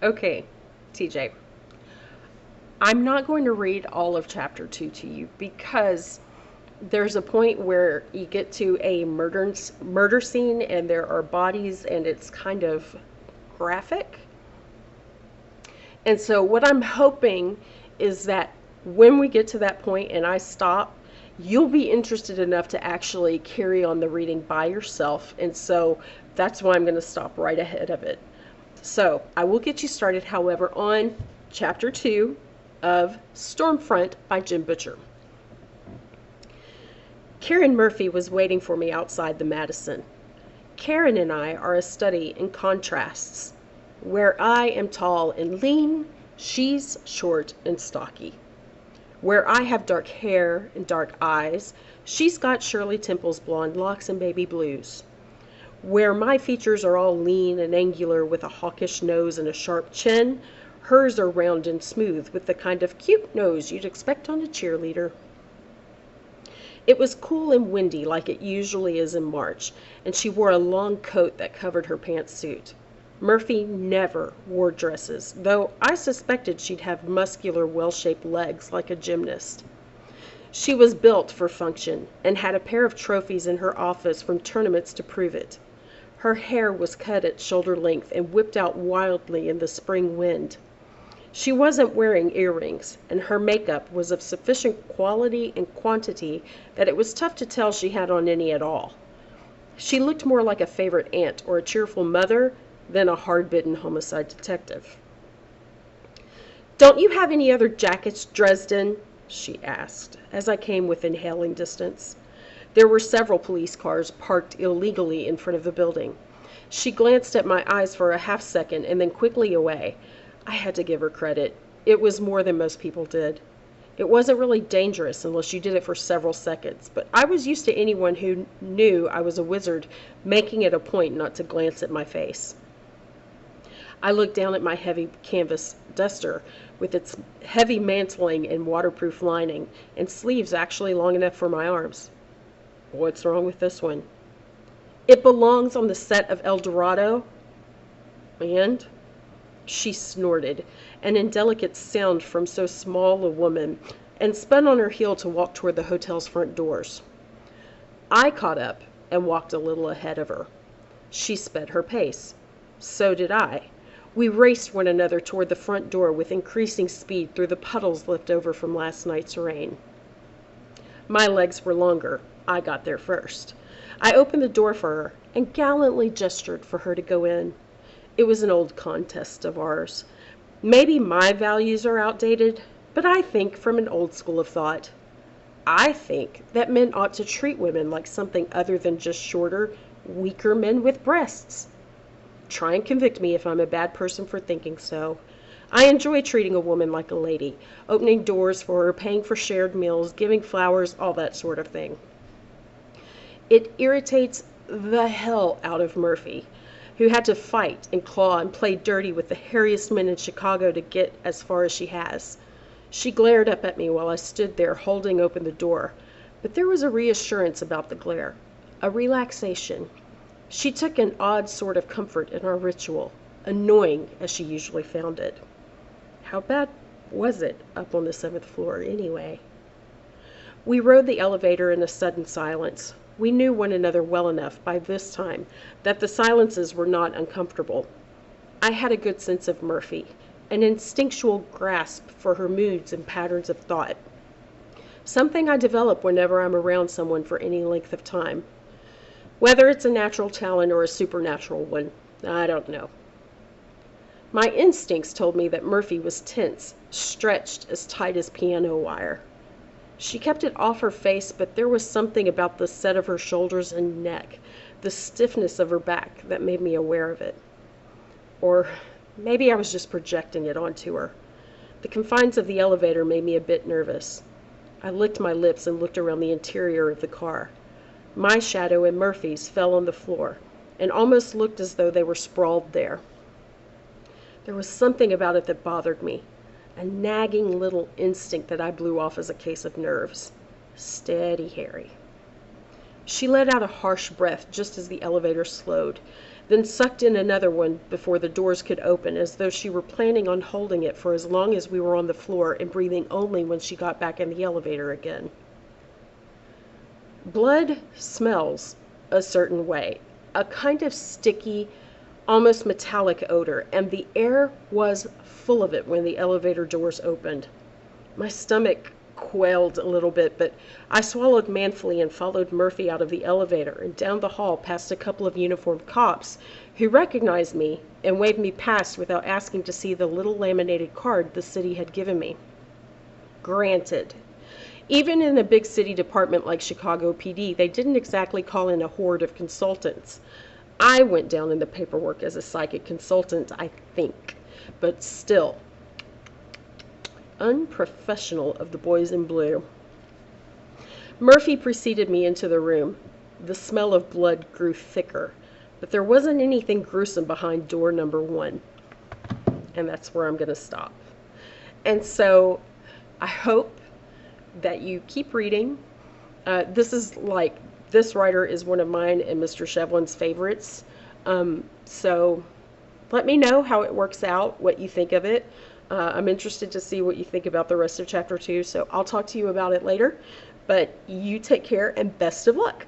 Okay, TJ. I'm not going to read all of chapter 2 to you because there's a point where you get to a murder scene and there are bodies and it's kind of graphic. And so what I'm hoping is that when we get to that point and I stop, you'll be interested enough to actually carry on the reading by yourself. And so that's why I'm going to stop right ahead of it. So I will get you started, however, on chapter 2 of Stormfront by Jim Butcher. Karen Murphy was waiting for me outside the Madison. Karen and I are a study in contrasts, where I am tall and lean, she's short and stocky. Where I have dark hair and dark eyes, she's got Shirley Temple's blonde locks and baby blues. Where my features are all lean and angular with a hawkish nose and a sharp chin, hers are round and smooth with the kind of cute nose you'd expect on a cheerleader. It was cool and windy like it usually is in March, and she wore a long coat that covered her pantsuit. Murphy never wore dresses, though I suspected she'd have muscular, well-shaped legs like a gymnast. She was built for function and had a pair of trophies in her office from tournaments to prove it. Her hair was cut at shoulder length and whipped out wildly in the spring wind. She wasn't wearing earrings, and her makeup was of sufficient quality and quantity that it was tough to tell she had on any at all. She looked more like a favorite aunt or a cheerful mother than a hard-bitten homicide detective. "Don't you have any other jackets, Dresden?" she asked, as I came within hailing distance. There were several police cars parked illegally in front of the building. She glanced at my eyes for a half-second and then quickly away. I had to give her credit. It was more than most people did. It wasn't really dangerous unless you did it for several seconds, but I was used to anyone who knew I was a wizard making it a point not to glance at my face. I looked down at my heavy canvas duster with its heavy mantling and waterproof lining and sleeves actually long enough for my arms. What's wrong with this one? It belongs on the set of El Dorado. And? She snorted, an indelicate sound from so small a woman, and spun on her heel to walk toward the hotel's front doors. I caught up and walked a little ahead of her. She sped her pace. So did I. We raced one another toward the front door with increasing speed through the puddles left over from last night's rain. My legs were longer. I got there first. I opened the door for her and gallantly gestured for her to go in. It was an old contest of ours. Maybe my values are outdated, but I think from an old school of thought. I think that men ought to treat women like something other than just shorter, weaker men with breasts. Try and convict me if I'm a bad person for thinking so. I enjoy treating a woman like a lady, opening doors for her, paying for shared meals, giving flowers, all that sort of thing. It irritates the hell out of Murphy, who had to fight and claw and play dirty with the hairiest men in Chicago to get as far as she has. She glared up at me while I stood there holding open the door, but there was a reassurance about the glare, a relaxation. She took an odd sort of comfort in our ritual, annoying as she usually found it. How bad was it up on the 7th floor anyway? We rode the elevator in a sudden silence. We knew one another well enough by this time that the silences were not uncomfortable. I had a good sense of Murphy, an instinctual grasp for her moods and patterns of thought. Something I develop whenever I'm around someone for any length of time. Whether it's a natural talent or a supernatural one, I don't know. My instincts told me that Murphy was tense, stretched as tight as piano wire. She kept it off her face, but there was something about the set of her shoulders and neck, the stiffness of her back, that made me aware of it. Or maybe I was just projecting it onto her. The confines of the elevator made me a bit nervous. I licked my lips and looked around the interior of the car. My shadow and Murphy's fell on the floor, and almost looked as though they were sprawled there. There was something about it that bothered me. A nagging little instinct that I blew off as a case of nerves. Steady, Harry. She let out a harsh breath just as the elevator slowed, then sucked in another one before the doors could open, as though she were planning on holding it for as long as we were on the floor and breathing only when she got back in the elevator again. Blood smells a certain way, a kind of sticky, almost metallic odor, and the air was full of it when the elevator doors opened. My stomach quailed a little bit, but I swallowed manfully and followed Murphy out of the elevator and down the hall past a couple of uniformed cops who recognized me and waved me past without asking to see the little laminated card the city had given me. Granted, even in a big city department like Chicago PD, they didn't exactly call in a horde of consultants. I went down in the paperwork as a psychic consultant, I think, but still, unprofessional of the boys in blue. Murphy preceded me into the room. The smell of blood grew thicker, but there wasn't anything gruesome behind door number 1. And that's where I'm going to stop. And so I hope that you keep reading. This writer is one of mine and Mr. Shevlin's favorites. So let me know how it works out, what you think of it. I'm interested to see what you think about the rest of chapter 2, so I'll talk to you about it later. But you take care and best of luck.